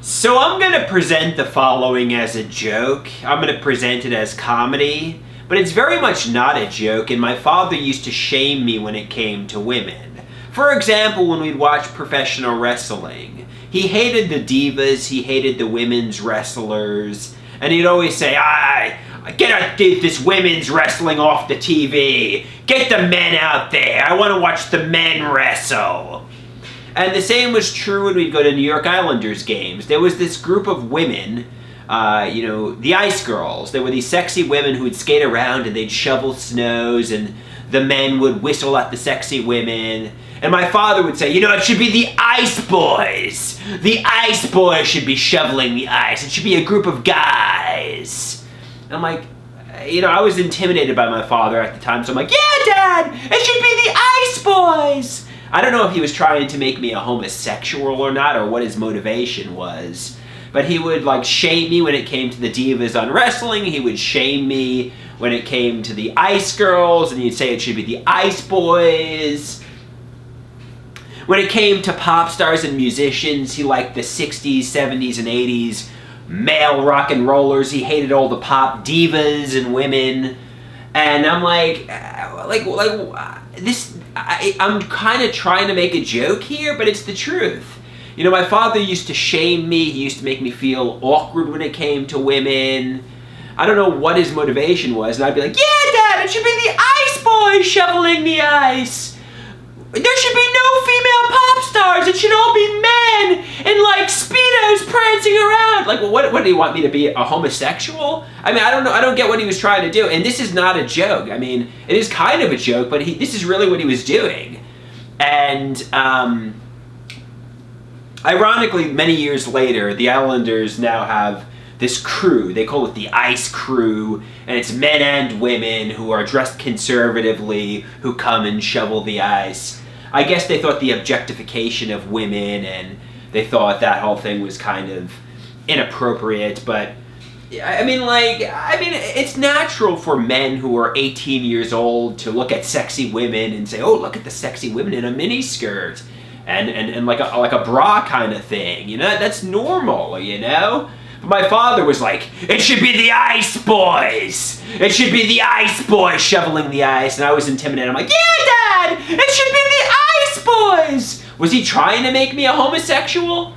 So I'm going to present the following as a joke. I'm going to present it as comedy, but it's very much not a joke, and my father used to shame me when it came to women. For example, when we'd watch professional wrestling, he hated the divas, he hated the women's wrestlers, and he'd always say, get this women's wrestling off the TV. Get the men out there. I want to watch the men wrestle. And the same was true when we'd go to New York Islanders games. There was this group of women, the Ice Girls. There were these sexy women who would skate around and they'd shovel snows, and the men would whistle at the sexy women. And my father would say, it should be the Ice Boys. The Ice Boys should be shoveling the ice. It should be a group of guys. And I'm like, I was intimidated by my father at the time, so I'm like, yeah, Dad, it should be the Ice Boys. I don't know if he was trying to make me a homosexual or not, or what his motivation was. But he would shame me when it came to the divas on wrestling. He would shame me when it came to the Ice Girls, and he'd say it should be the Ice Boys. When it came to pop stars and musicians, he liked the 60s, 70s, and 80s male rock and rollers. He hated all the pop divas and women. And I'm I'm kind of trying to make a joke here, but it's the truth. My father used to shame me. He used to make me feel awkward when it came to women. I don't know what his motivation was, and I'd be like, yeah, Dad, it should be the Ice Boys shoveling the ice. There should be no female pop stars. It should all be men in Speedos prancing around. What do you want me to be, a homosexual? I don't get what he was trying to do. And this is not a joke. It is kind of a joke, but this is really what he was doing. And ironically, many years later, the Islanders now have this crew. They call it the Ice Crew, and it's men and women who are dressed conservatively who come and shovel the ice. I guess they thought the objectification of women, and they thought that whole thing was kind of inappropriate, but it's natural for men who are 18 years old to look at sexy women and say, oh, look at the sexy women in a miniskirt and like a bra kind of thing, that's normal, But my father was like, it should be the Ice Boys. It should be the Ice Boys shoveling the ice. And I was intimidated. I'm like, yeah, Dad, it should be the Ice Boys. Was he trying to make me a homosexual?